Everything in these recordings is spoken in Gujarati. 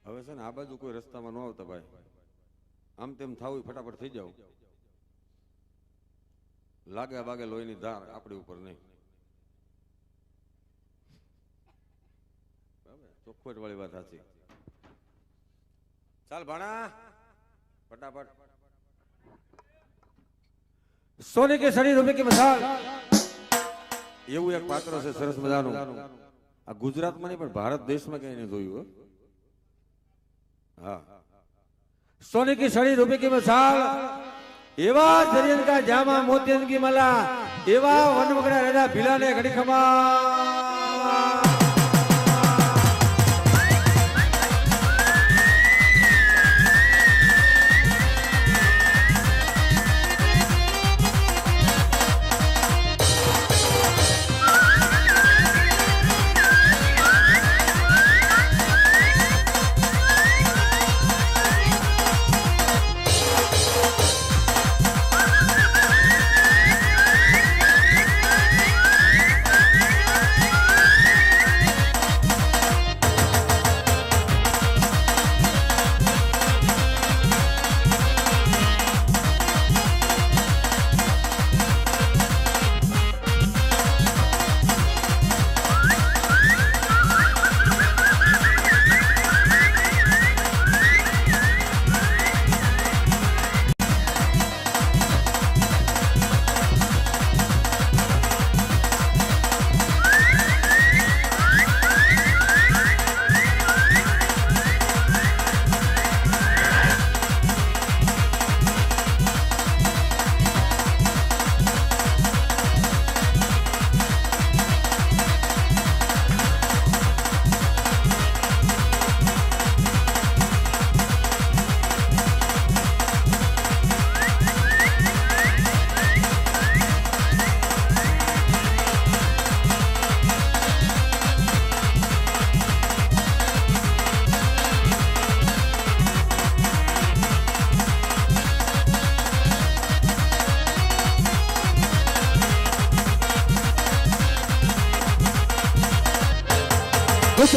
હવે છે ને આ બાજુ કોઈ રસ્તામાં ન આવતા ભાઈ, આમ તેમ થાવું ફટાફટ થઈ જાવ, લાગે બાગે લોહીની ધાર આપણી ઉપર નહીં. ચોખવટ વાળી વાત સાચી. ચાલ ભાણા ફટાફટ. सोने के शरीर रुपए की मिसाल એવું એક પાત્ર છે સરસ મજાનું. આ ગુજરાતમાં નહીં પણ ભારત દેશમાં કઈ નહીં જોયું. હા, सोने की शरीर रुपए की मिसाल एवा जरियन का जामा मोतियन की मला एवा वनवगड़ा राजा भीला ने घड़ी खमा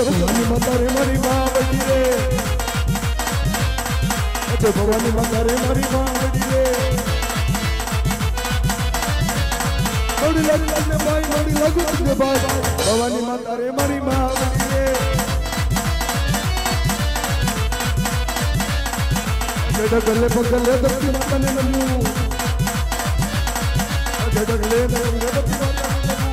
भवानी माता रे मारी मां बड़ी रे, अच्छा भवानी माता रे मारी मां बड़ी रे, मोड़ी लगने भाई मोड़ी लगू तुझे भाई, भवानी माता रे मारी मां बड़ी रे, जेड़ा गले पगले दत्ती माता ने नमू, जेड़ा गले पगले दत्ती माता ने नमू,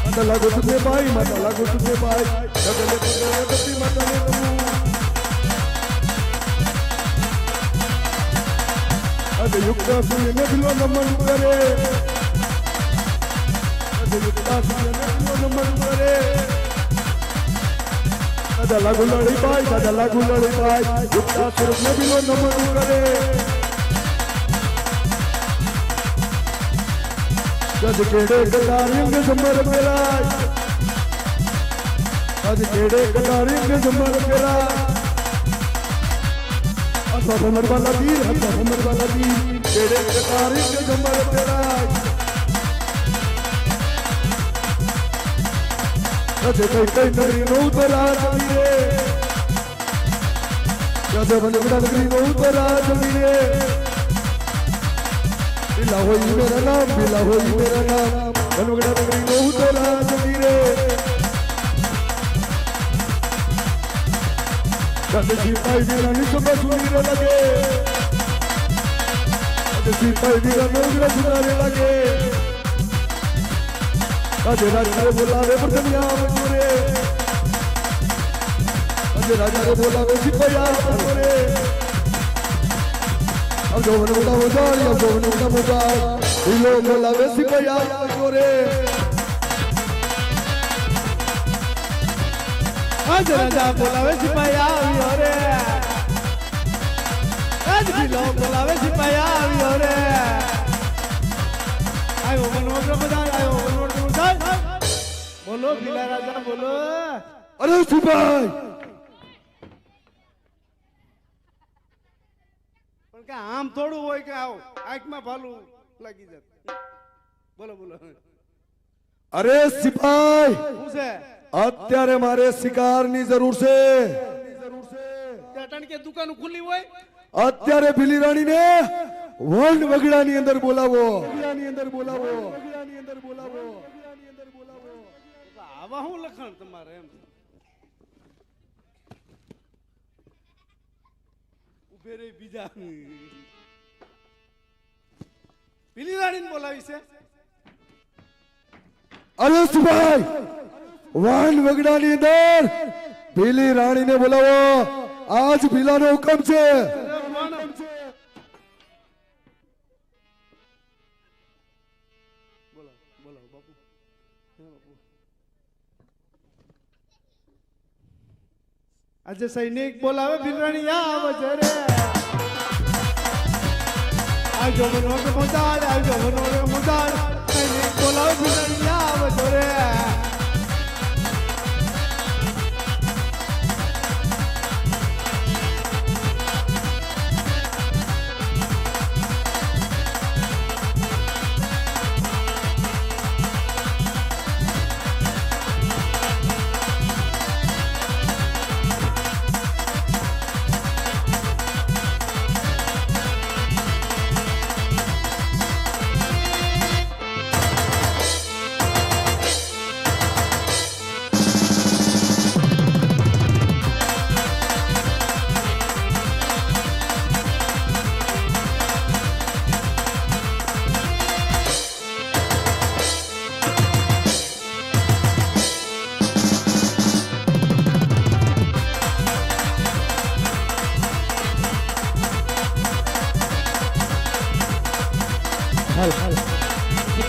माता लागू तुझे भाई, माता लागू तुझे भाई, गले पगले दत्ती माता ने नमू, अरे युक्ता सूर्य ने बिलो नमन करे, अरे युक्ता सूर्य ने बिलो नमन करे, दादा लागू लड़ी भाई, दादा लागू लड़ी भाई, युक्ता सूर्य ने बिलो नमन करे, जज केड़े कटारियों के जमर पेराय, जज केड़े कटारियों के जमर पेराय, अच्छा हमर वाला वीर, अच्छा हमर वाला वीर, केड़े कटारियों के जमर पेराय, जज कई कई नगरी नो उतरा जमीरे, जज बनगड़ा नगरी नो उतरा जमीरे, बिला होई मेरा नाम, बिला होई मेरा नाम, बनगड़ा नगरी नो उतरा जमीरे, जज सिपाही मेरा निसबा सुनीरे लगे, जज सिपाही मेरा नोगड़ा सुनारे लगे, जज राजा रे बोलावे बरदनिया मजूरे, जज राजा रे बोलावे सिपाही मजूरे, अब जो बनगड़ा मजाल, अब जो बनगड़ा मजाल, इलो बोलावे सिपाही मजूरे, आज राजा बोलावे सिपाही मजूरे, आज बिलो बोलावे सिपाही मजूरे, आयो बनगड़ा मजाल, आयो बनगड़ा मजाल, बोलो बिला राजा बोलो, अरे सिपाही કે આમ થોડું હોય કે આવો આંખમાં ભાલું લાગી જાય. બોલો બોલો अरे सिपाही શું છે? અત્યારે મારે શિકારની જરૂર છે. અટાણ કે દુકાન ખુલ્લી હોય અત્યારે ભીલી રાણીને વન વગડાની અંદર બોલાવો. આવા હું લખણ તમારે એમ ઉભે રહી બીજા પીલી રાણીને બોલાવી છે. અરે સુભાઈ, વન વગડાની અંદર ભીલી રાણીને બોલાવો. આજ ભીલાનો હુકમ છે. બોલાવો બાપુ. આજે સૈનિક બોલાવે ભીલરાણી આવજે રે. આવજો મનોરે મુદાડ, આવજો મનોરે મુદાડ. સૈનિક બોલાવે ભીલરાણી આવજો રે.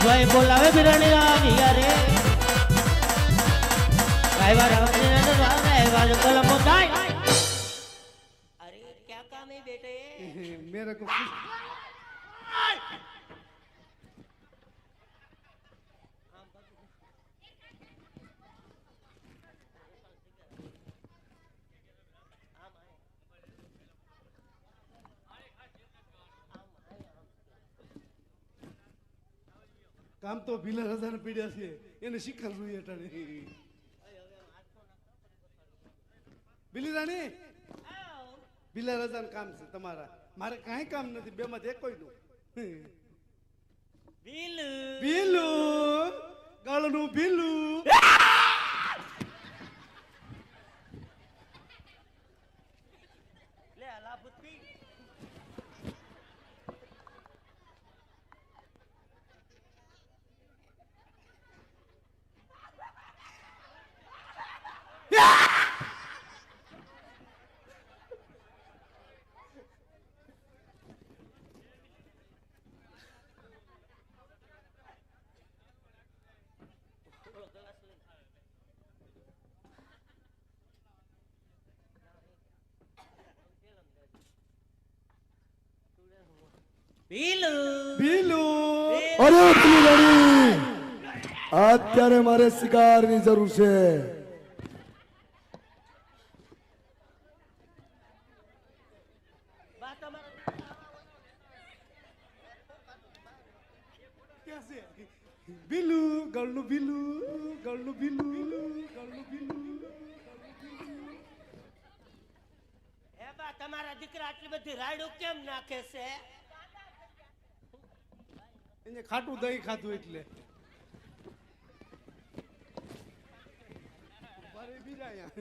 ભાઈ બોલાવે બિરાણી રાની રે ડ્રાઈવર ડ્રાઈવર કોલમ બોલાય. અરે क्या काम है बेटे? मेरे को કામ તો ભીલા રાજાને પીડ્યા છે એને શીખર જોઈએ અટાણે. ભીલી રાણી ભીલા રાજાનું કામ છે તમારા. મારે કાંઈ કામ નથી, બે માં એક કોઈ નું. બીલુ ભીલું ગળનું ભીલું. લે અલા બુદ્ધિ બીલુ ભીલું અરે ભીલી રાણી, અત્યારે મારે શિકારની જરૂર છે. બા તમારો ક્યાં છે? ભીલું ગળનું ભીલું ગળનું ભીલું ગળનું ભીલું. હે બા તમારા દીકરા આટલી બધી રાયડું કેમ નાખે છે? એને ખાટું દહીં ખાધું એટલે. મારે બીજા અહીંયા.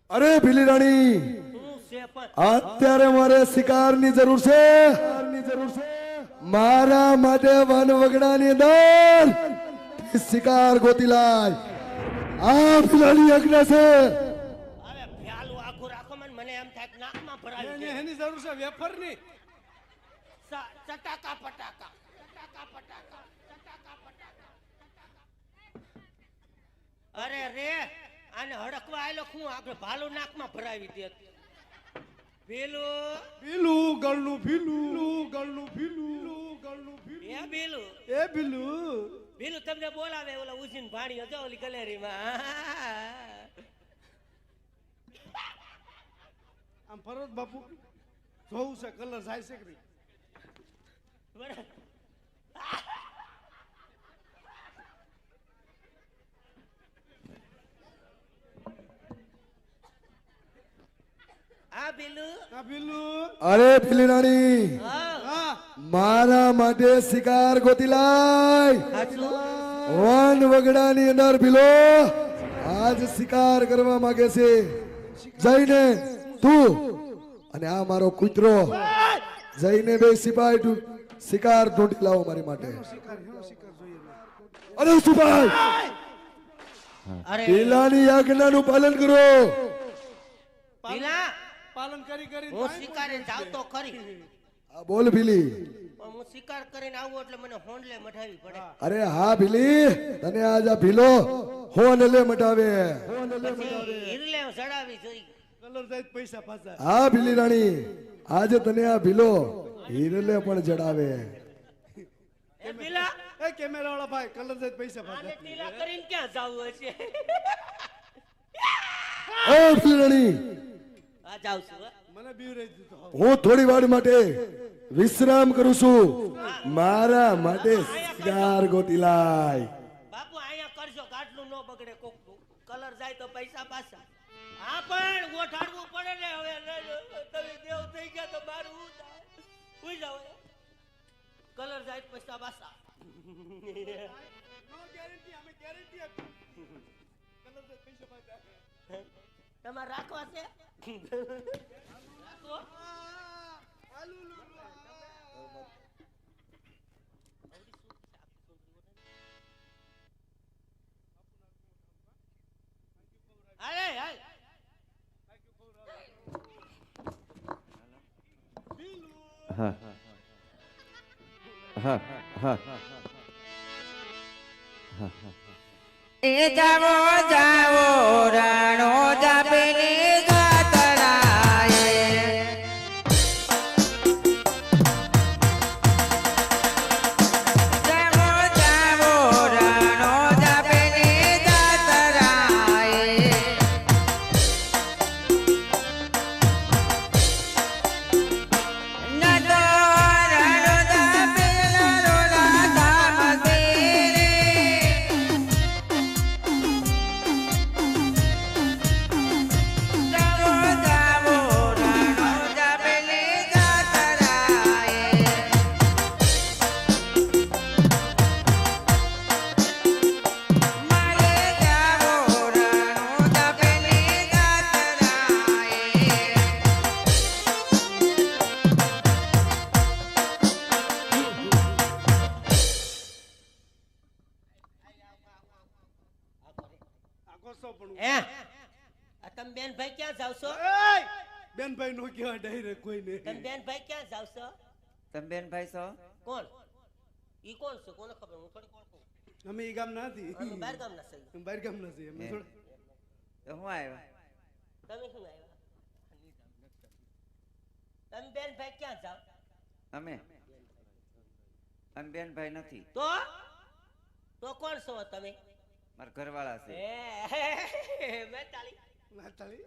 અરે ભીલી રાણી, હું છે પણ અત્યારે મારે શિકારની જરૂર છે. મારા માટે વન વગડાની અંદર શિકાર ગોતી લાય. આ ભીલાની આજ્ઞા છે. હવે ફ્યાલું આખું રાખો મને એમ થાય કે નાકમાં ભરાવી એને દે. એની જરૂર છે વેફરની. ચટાકા પટાકા ચટાકા પટાકા ચટાકા પટાકા. અરે રે આને હડકવા આયલો હું આગળ ભાલું નાકમાં ભરાવી દે. ભીલું ભીલું ગળનું ભીલું ગળનું ભીલું ગળનું ભીલું. એ ભીલું એ ભીલું ભીલું તમને બોલાવે ઓલા ઉજીન ભાણી હતો ઓલી ગલેરીમાં. આમ ફરોજ બાપુ જોવું છે કલર જાય છે કે નહીં બરાબર. આ બિલ્લુ આ બિલ્લું અરે ભીલી રાણી હા હા મારા માટે શિકાર ગોતી લાય હાચું વન વગડાની અંદર ભીલો આજ શિકાર કરવા માંગે છે જઈને તું અને આ મારો કૂતરો જઈને બે સિપાહી શિકાર ઢૂંઢી લાવો મારી માટે શિકાર જોઈએ અરે સિપાહી અરે પેલાની આજ્ઞાનું પાલન કરો પેલા પાલન કરી કરી હું શિકારે જાવ તો ખરી આ બોલ ભીલી પણ હું શિકાર કરીને આવું એટલે મને હોંડલે મઢાવી પડે અરે હા ભીલી તને આજ આ ભીલો હોન લે મટાવે પછી હિરલે ચડાવી જોઈ કલર જાય તો પૈસા પાછા હા ભીલી રાણી આજે તને આ ભીલો હીરલે પણ જડાવે એ પેલા એ કેમેરા વાળા ભાઈ કલર જાય તો પૈસા આને પાછા ટીલા કરીને ક્યાં જાવું હશે ઓ ભીલી રાણી આ જાવ છું હો. મને બીવરાઈ દીધો હું થોડી વાર માટે વિશ્રામ કરું છું મારા માટે શિકાર ગોતી લાય બાપુ અહીંયા કરજો ગાટલું ન બગડે કોકનું કલર જાય તો પૈસા પાછા હા પણ ગોઠાડવું પડે ને હવે તમે દેવ થઈ ગયા તો મારું હું થાય હુઈ જાવ કલર જાય તો પૈસા પાછા નો ગેરંટી અમે ગેરંટી આપી કલર જાય તો પૈસા પાછા તમારે રાખવા છે રાખો. અરે હાલ. હા હા હા એ જાવો જાવો રાણો જાપેની જાતરાએ જાવો જાવો રાણો જાપેની જાતરાએ નતો રાણો જાપેલા રોલા ધામસે જાવો જાવો રાણો જાપેલી જાતરાએ મારે જાવો રાણો જાપેલી જાતરાએ આખો સો પણ એ આ તમે બેન ભાઈ ક્યાં જાવ છો બેન ભાઈ નો કહેવાય ડાયરેક્ટ કોઈને તમે બેન ભાઈ ક્યાં જાવ છો તમે બેન ભાઈ છો કોણ ઈ કોણ છે કોને ખબર હું થોડી કોણ કહું અમે ઈ ગામ ના હતી અમે બહાર ગામના છીએ અમે બહાર ગામ ના છીએ અમે હે. થોડા તો હું આવ્યા તમે શું આવ્યા તમે બેન ભાઈ ક્યાં જાવ અમે અમે બેન ભાઈ નથી તો કોણ છો તમે મારા ઘરવાળા છે મેં તાળી નાતાળી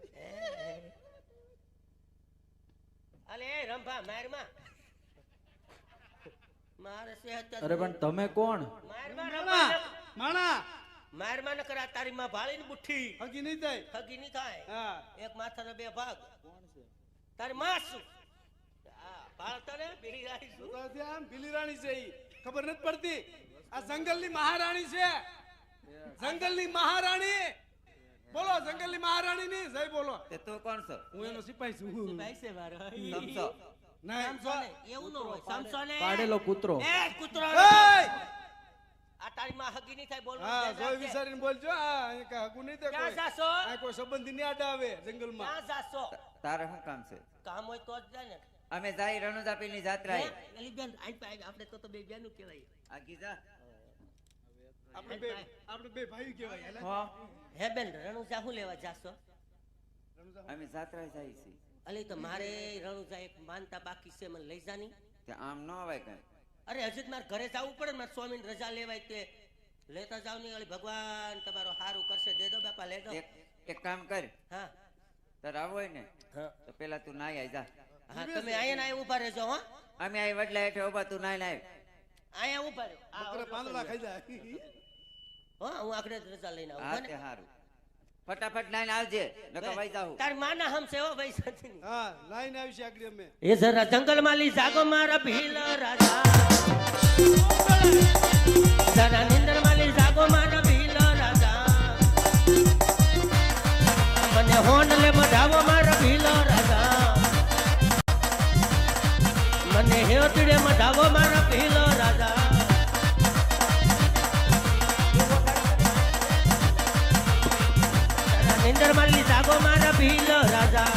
અલે રંભા મારમાં મારે સેહત અરે પણ તમે કોણ મારમાં માણા રંભા માણા મારમાં ન કરા તારી માં ભાળીને બુઠ્ઠી હગી નહીં થાય હગી નહીં થાય હા એક માથાના બે ભાગ તારી માં શું હા ભાળતો ને બેહી રાઈ શું તો ત્યાં આમ ભીલી રાણી છે ઈ ખબર નથી પડતી આ જંગલની મહારાણી છે જંગલની મહારાણી બોલો જંગલની મહારાણી ની જય બોલો તે તું કોણ છો હું એનો સિપાહી છું ભાઈ છે મારો સમજો ના સમસો ને એવું ન હોય સમસો ને પાડેલો કૂતરો એ કૂતરો એય! આ તારી માં હગી નહીં થાય બોલવું હા ધ્યાન જોઈ રાખજે. વિચારીને બોલજો આ અહીં કાંઈ હગું નહીં થાય ક્યાં કોઈ. જાશો આ કોઈ સંબંધી ની આડા આવે જંગલમાં ક્યાં જાશો તારે શું કામ છે કામ હોય તો જ જાય ને અમે જાય રણુજાપીની જાત્રાએ હે? એલી બેન આપણે તો બે બેનું કહેવાય આગી જા આપણે બે ભાઈ કહેવાય હેલા? હો હે બેન રણુજા શું લેવા જાશો અમે જાત્રાએ જાય છીએ અલી તો મારે રણુજા એક માનતા બાકી છે મને લઈ જાની તે આમ ન અવાય કઈ અરે હજી જ મારે ઘરે જવું પડે ને મારે સ્વામીને રજા લેવાય તે લેતા જાવ નહીં અલી ભગવાન તમારો હારું કરશે દે દો બાપા લે દો એક કામ કર હા તાર આવું હોય ને હા. તો પેલા તું નાઈ આય જા. હા તમે અહીંયા ને અહીંયા ઊભા રહેજો હો અમે અહીં વડલા હેઠે ઉભા, તું નાઈ નાય. અહીંયા ઊભા રહો આ બકરા ઓટલો પાંદડા કરી ખાઈ જાય લો. હો હું આગળ જ રજા લઈને આવું હા હો ને? તે હારું. ફટાફટ નાઈને આવજે નકર વઈ જાઉં. તાર માના હમસે હો ભાઈ સાથની હા લાઈન આવી છે આગળ અમે એ જરા જંગલ માં લી જાગો મારા ભીલ રાજા જરા નિંદર માં લી જાગો મારા ભીલ રાજા મને હોન લે મઢાવો મારા ભીલ રાજા મને હેતડે મઢાવો મારા ભીલ રાજા જરા નિંદર માં લી જાગો મારા ભીલ રાજા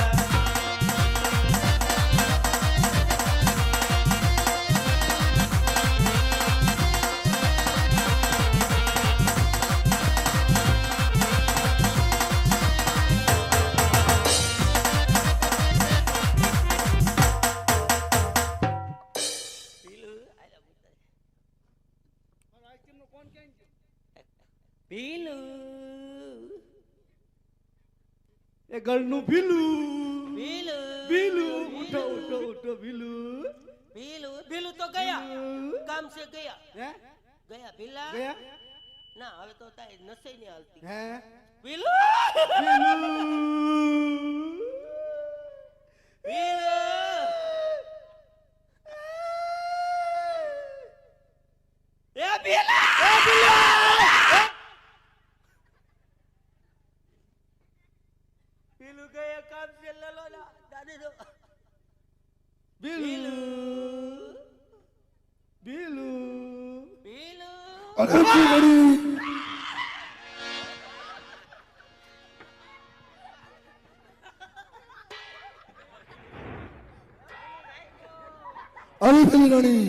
પીલું એ ગળનું ભીલું પીલું ભીલું ઉઠો ઉઠો ઉઠો ભીલું પીલું પીલું તો ગયા કામ છે ગયા હે ગયા પીલા ગયા ના હવે તો તારી નસે નહીં હાલતી હે પીલું પીલું એ પીલા પીલું ગયા કામ છે લલો ના દાદી તો ભીલું ભીલું પીલું અરે ભીલડી અરે ભીલડી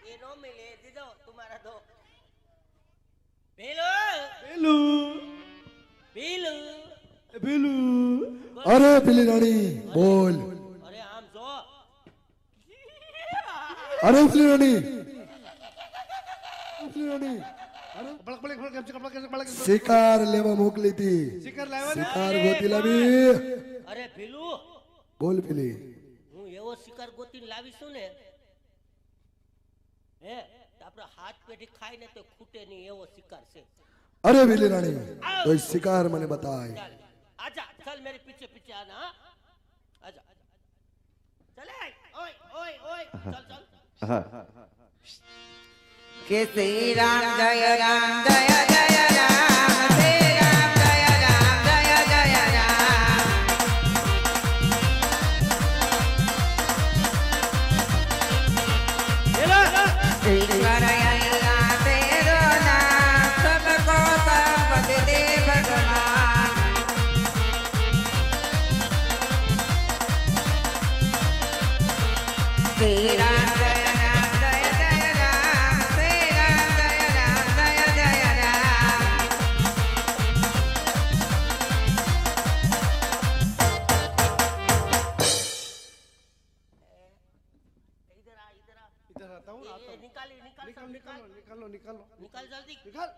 ये नो मिले दीदो तुम्हारा दो पीलू ભીલું पीलू ભીલું અરે ભીલડી બોલ अरे आम जो અરે ભીલડી ભીલડી કપડા કપડા કપડા કપડા કપડા કપડા શિકાર લેવા મોકલી હતી શિકાર લાવ્યા ને શિકાર ગોતી લાવી अरे पीलू બોલ પેલી હું એવો શિકાર ગોતીને લાવીશું ને હે આપણે હાથ પેઢી ખાઈ ને તો ખૂટે નહીં એવો શિકાર છે અરે ભીલડી તો એ શિકાર મને બતાય चल आजा चल मेरे पीछे पीछे आना हाँ? आजा चले ओए ओए ओए चल चल કે શ્રી રામ જય રામ જય જય રામ શ્રી રામ જય રામ જય જય રામ ईश्वर अल्लाह तेरो नाम सबको संपत्ति दे भगवान श्री राम जय राम जय जय राम श्री राम जय राम जय जय राम इधर आ इधर आ इधर आता हूँ आता ये हूँ निकाली निकाल निकाल सब निकालो निकालो निकालो निकाल जल्दी निकाल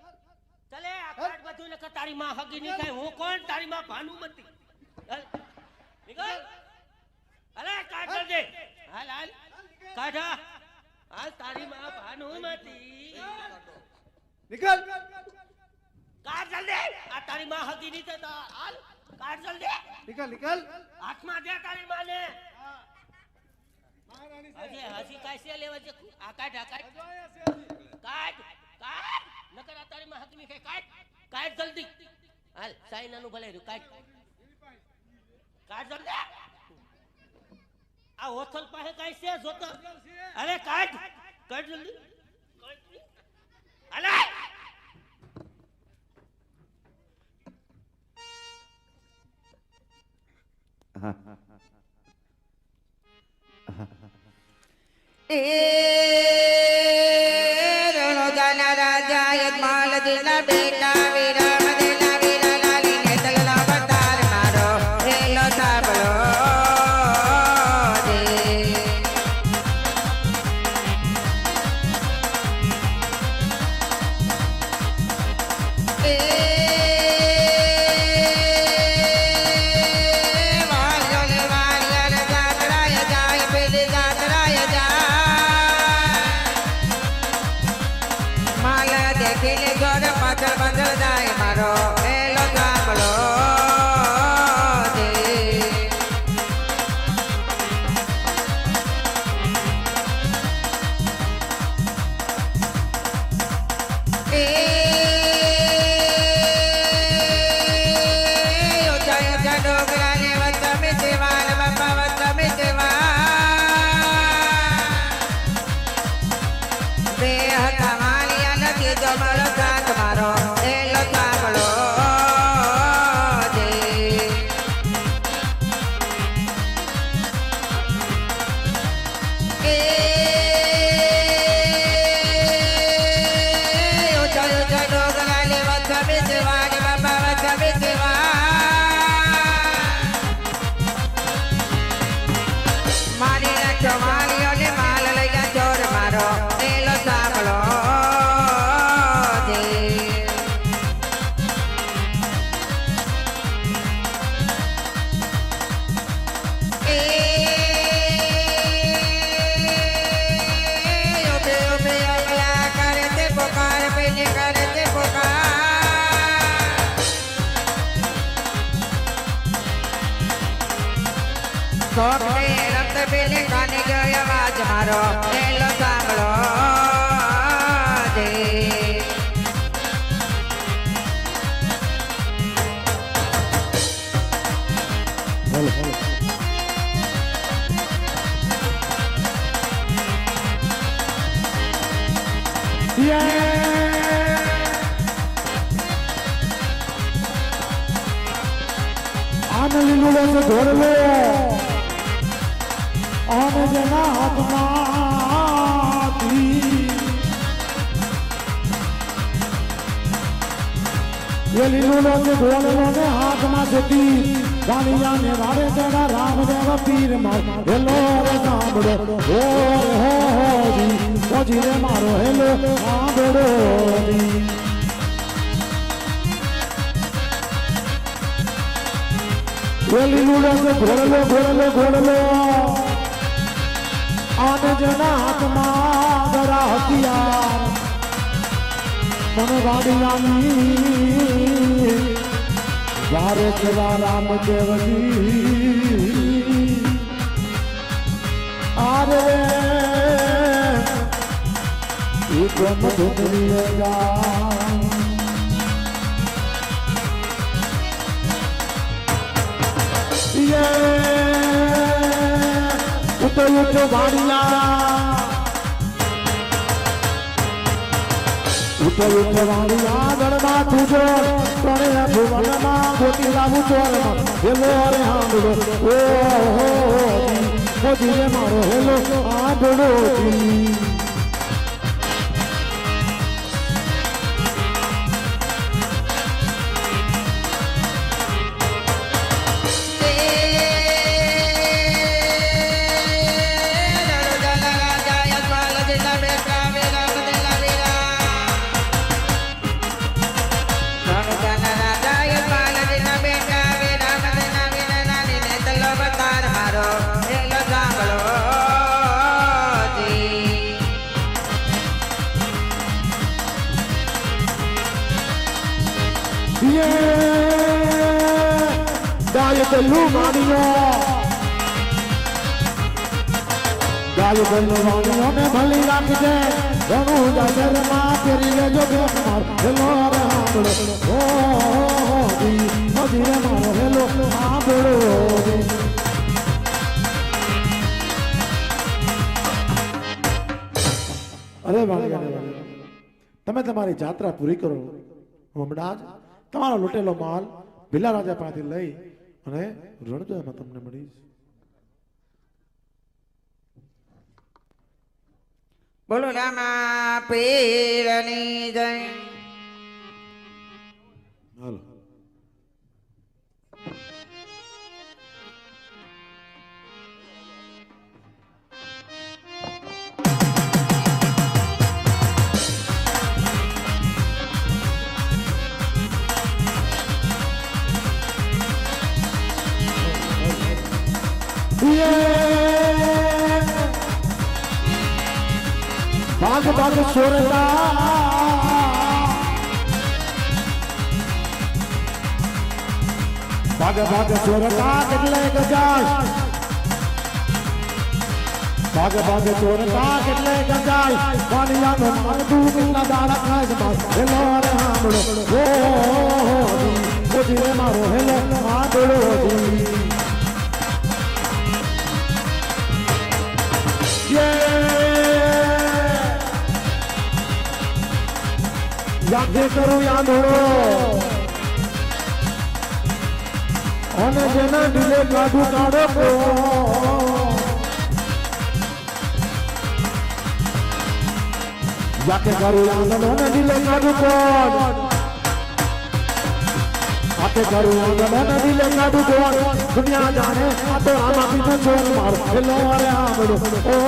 चले आ काट બધું ને તારી માં હગી ની થાય હું કોણ તારી માં ભાનુમતી હાલ નિકાલ અરે કાટ જલ્દી હાલ હાલ કાઢા હાલ તારી માં ભાનુમતી निकाल કાટ જલ્દી આ તારી માં હગી ની થાય હાલ કાટ જલ્દી निकाल निकाल હાથમાં દે તારી માને महारानी હજી હજી કાઈ લેવા છે આ કાઢ जो आया से अभी। કાઢ કાઢ નકર આ તારી માં હક ની કાઢ કાઢ જલ્દી હાલ સાઈના નું ભલે રહ્યું કાઢ કાઢ જલ્દી આ હોથલ પાસે કાઈ છે જોતો અરે કાઢ કાઢ જલ્દી અલે રણોદાના રાજા યજમાલ દિના બેટા વિરામ દિના વીરા લાલી ને તલલા અવતાર મારો હેલો સાંભળો રે મારો હેલો સાંભળો મારો હેલો સાંભળો દે આને લીલું છે ધોરલો આને જેના હાથમાંથી એ લીલું છે ધોરલો ને હાથમાં છે તીર વાલિયા ને વારે તેડા રામદેવ પીર માર હેલો રે સાંભળો હો જી ઓજી રે મારો હેલો સાંભળો જી લીલું છે ઘોડલો ઘોડલો ઘોડલો આને જેના હાથમાં ગરા હથિયાર મને વાડિયાની વારે ચલા રામદેવજી આરે એ બ્રહ્મ ધુંધરી જા ઉઠો વાડિયા ઉઠો વાડિયા ગણમાં તુજો તણે ભુવનમાં ગોતી લાવું ચોરમાં હેલો રે હાંડો ઓ મોજી રે મારો હેલો હાંડો ગલ્લુ માણિયો ગાય ગલ્લુ માણિયો ને ભલી રાખજે ઘણું જાજરમાં ફેરી લેજો બેમાર હેલો રે હાંભળો ઓ જી મોજી રે મારો હેલો હાંભળો અરે વાળિયા તમે તમારી જાત્રા પૂરી કરો હમણાં જ તમારો લૂટેલો માલ ભીલા રાજા પાસેથી લઈ અને રણજોમાં તમને મળીશ. બોલો રામા પીરની જય. હાલો भाग भाग सोरता ભાગે ભાગે ચોરકા કેટલે ગજાય ભાગે ભાગે ચોરકા કેટલે ગજાય વાણિયાનો મારું કેટલા દાડા ખાય બસ હેલો રે હામડો ઓ રે મારો હેલો હામડો યાદ કરું યાદોડો અને જેના દિલે કાઢું કાઢો યાદ કરું યાદોડો અને દિલે કાઢું કોણ આતે કરું યાદોડો અને દિલે કાઢું કોણ દુનિયા જાણે આ તો આમાં પીધું ચોર મારો હેલો અરે આમડો ઓ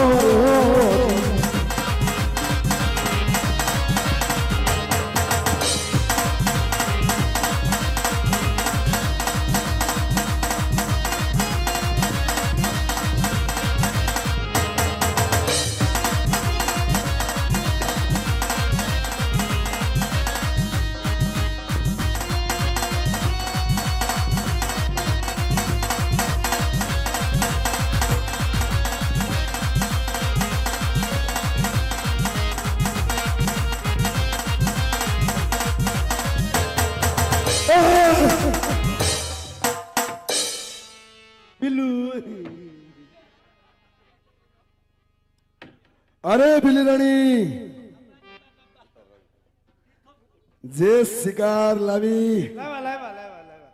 અરે બિલરાણી જે શિકાર લાવી લાવા લાવા લાવા લાવા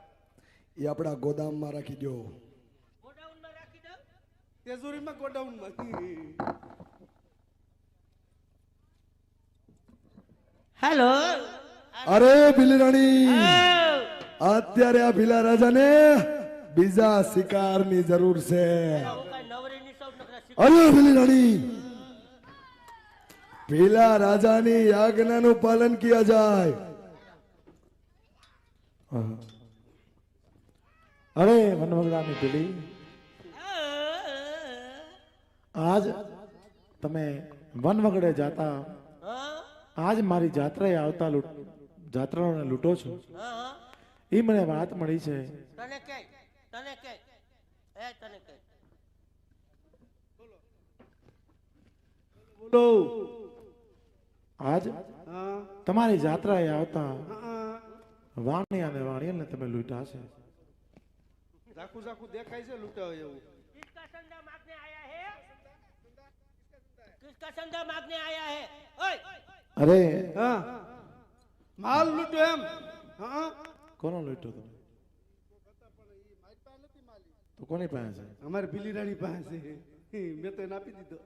એ આપણા ગોદામમાં રાખી દો. ગોડાઉનમાં રાખી દઉં તેજુરીમાં ગોડાઉનમાં હેલો અરે બિલરાણી અત્યારે આ ભીલા રાજાને બીજા શિકારની જરૂર છે. હું કઈ નવરીની સૌ નકરા અરે બિલરાણી ભીલા રાજાની આજ્ઞાનું પાલન કિયા જાય. અરે વનવગડાની પેલી આજ તમે વનવગડે જાતા આજ મારી જાત્રાએ આવતા જાત્રાઓને લૂંટો છો એ મને વાત મળી છે. તને કે એ તને કે બોલો આજ હા તમારી જાત્રાએ આવતા હા વાણિયાને તમે લૂંટા છે. ઝાકુ ઝાકુ દેખાય છે લૂંટાવ એવું किसका संदा मांगने आया है किसका संदा मांगने आया है ओए અરે હા માલ લૂંટો એમ હા કોનો લૂંટો તમે તો કોની પાસે છે? અમારે ભીલી રાણી પાસે છે મેં તો એને આપી દીધો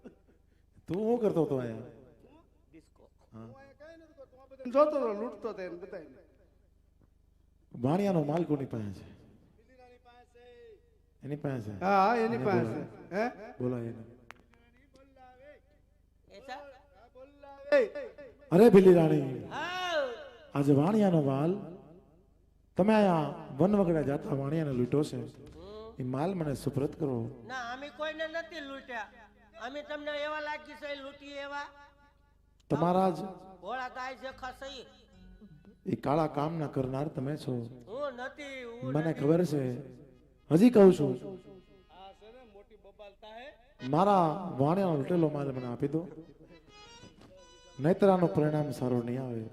તું શું કરતો હતો અહીંયા? જોતો તો લૂંટતો તો એને બતાવીને વાણિયાનો માલ કોની પાસે છે? એની પાસે છે? હા એની પાસે હે બોલો એને. ऐसा અરે ભીલી રાણી आओ આજે વાણિયાનો માલ તમે આયા વનવગડા જાતા વાણિયાને લૂંટો છે એ માલ મને સુપ્રત કરો. ના અમે કોઈને નથી લૂંટ્યા અમે તમને એવા લાગી છે લૂંટી એવા તમારા જ ભોળા ગાય છે ખસઈ એ કાળા કામના કરનાર તમે છો. હું નથી હું મને ખબર છે. હજી કહું છું આ છે ને મોટી બબાલતા હે મારા વાણિયાનો લૂંટેલો માલ મને આપી દો નહીતર આનું પરિણામ સારું નહીં આવે.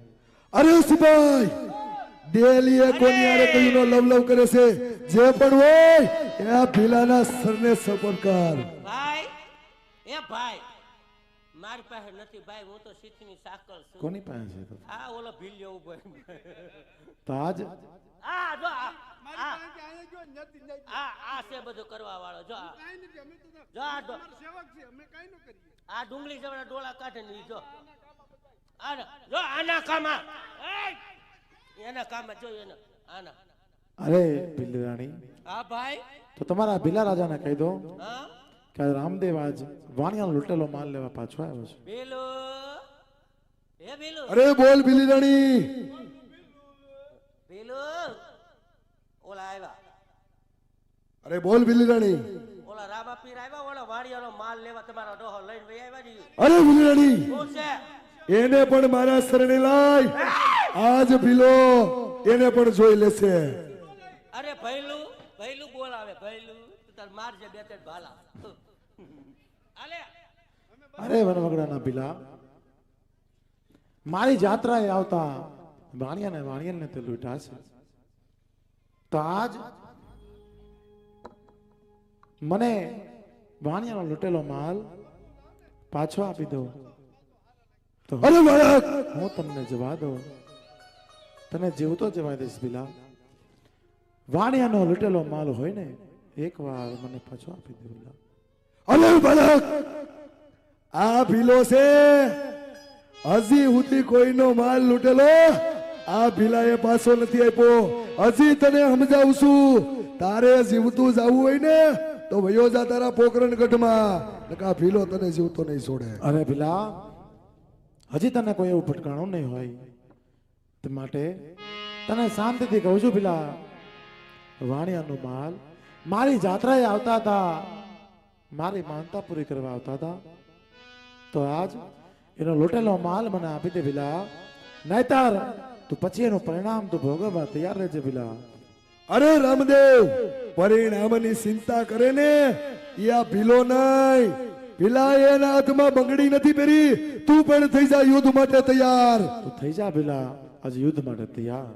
અરે સિપાઈ ડેલીએ કોની આરે કયુંનો લવ લવ કરે છે. જે પણ હોય એ આ ભીલાના સરને સપોર્ટ કર. ભાઈ એ ભાઈ મારી પાસે નથી ભાઈ હું તો સીથની સાકળ છું કોની પાસે છે તો? આ ઓલો ભીલ્યો ઉભો તો આજ આ જો આ મારી પાસે આયા જો નથી નહીં આ છે બધું કરવા વાળો જો આ કાઈ નથી અમે તો જો આ તમારા સેવક છે અમે કાઈ ન કરીએ આ ડુંગળી જેવડા ડોળા કાઢે ને ઈ જો આના જો આના કામા એના કામમાં જો એના આના અરે ભીલી રાણી હા ભાઈ તો તમારા ભીલા રાજાને કહી દો હા કે આ રામદેવ આજ વાણિયાનો લૂંટેલો માલ લેવા પાછો આવ્યો છે. બેલો એ બેલો અરે બોલ ભીલી રાણી. બેલો ઓલા આવ્યા અરે બોલ ભીલી રાણી. ઓલા રામા પીર આવ્યા ઓલા વાડિયાનો માલ લેવા તમારા ડોહો લઈને વઈ આવ્યા ની અરે ભીલી રાણી શું છે એને પણ મારા શરણે લાય. આજ ભીલો એને પણ જોઈ લેશે. અરે ભઈલું ભૈલું બોલાવે ભૈલું તાર મારજે બે ત્રણ ભાલા આલે અરે વનવગડાના ભીલા, મારી જાત્રાએ આવતા વાણિયાને તે લૂંટા છે, તો આજ મને વાણિયાનો લૂંટેલો માલ પાછો આપી દો તો અરે બાળક, હું તમને જવા દઉં, તને જીવતો જવા દઈશ ભીલા. વાણિયાનો લૂંટેલો માલ હોય ને એકવાર મને પાછો આપી દો ભીલા. અરે બાળક, આ ભીલો છે, હજી સુધી કોઈનો માલ લૂંટેલો આ ભીલાએ પાછો નથી આપ્યો. હજી તને સમજાવું છું, તારે જીવતું જવું હોય ને તો વયો જા તારા પોકરણ ગઢમાં, નકા ભીલો તને જીવતો નહીં છોડે. અરે ભીલા, હજી તને કોઈ એવું ભટકાણું નહીં હોય, તે માટે તને શાંતિથી કહું છું ભીલા, વાણિયાનો માલ મારી જાત્રાએ આવતા હતા, મારી માનતા પૂરી કરવા આવતા હતા, તો આજ એનો લૂંટેલો માલ મને આપી દે ભીલા, નહીતર તું પછી એનું પરિણામ તું ભોગવવા તૈયાર રહેજે ભીલા. અરે રામદેવ, પરિણામની ચિંતા કરે ને એ આ ભીલો નહીં. ભીલા એના હાથમાં બંગડી નથી પહેરી. તું પણ થઈ જા યુદ્ધ માટે તૈયાર. તું થઈ જા ભીલા, આજે યુદ્ધ માટે તૈયાર.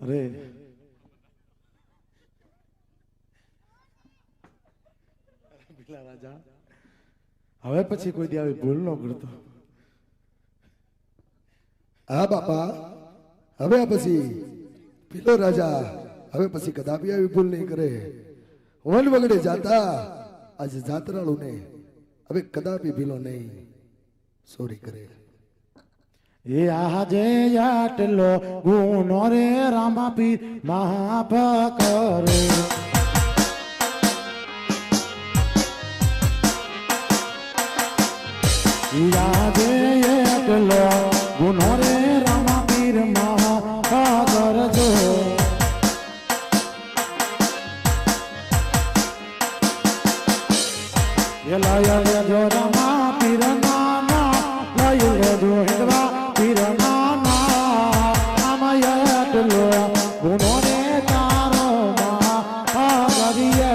અરે ભીલા રાજા, હવે પછી કોઈ દી આવી ભૂલ ન કરતો. હા બાપા, હવે પછી ભીલો રાજા હવે પછી કદાપી આવી ભૂલ નહીં કરે. વન વગડે જાતા આજે જાત્રાળુને હવે કદાપી ભીલો નહીં સોરી કરે. એ આજે આટલો ગુનો રે રામા પીર માફ કરે. આજે આટલો ગુનો રે રામા પીર માફ કરજો. એ લઈ લેજો રામા પીર નાના લઈ લેજો હિંદવા પીર નાના. આમાં એટલો ગુનો રે તારો માફ કરીએ.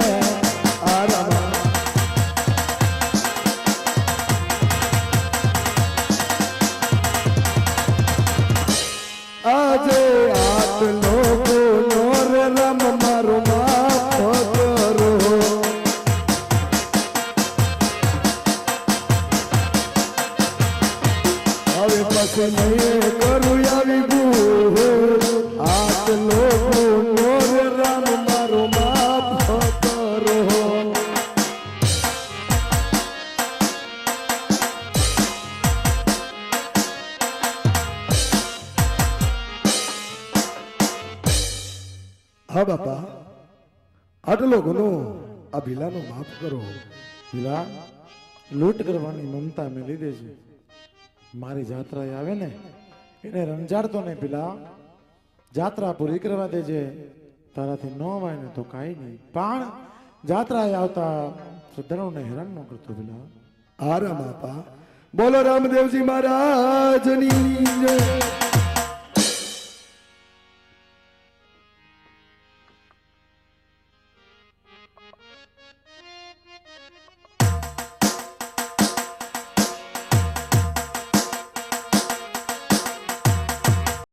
આજે આટલો ગુનો રે રામ મારો માફ કરો. હવે પછી નહીં કરું આવી ભૂલ. આટલો ગુનો રે રામ મારો માફ કરો. હા બાપા, આટલો ગુનો આ ભીલાનો માફ કરો. પેલા લૂંટ કરવાની મમતા મેં લીધે છે. મારી જાત્રા આવે ને એને રંજાડતો નહીં. પેલા જાત્રા પૂરી કરવા દેજે. તારાથી ન વાય ને તો કાંઈ નહીં, પણ જાત્રાએ આવતા શ્રદ્ધાળુઓને હેરાન ન કરતો. પેલા આરામ આપા. બોલો રામદેવજી મહારાજની જય.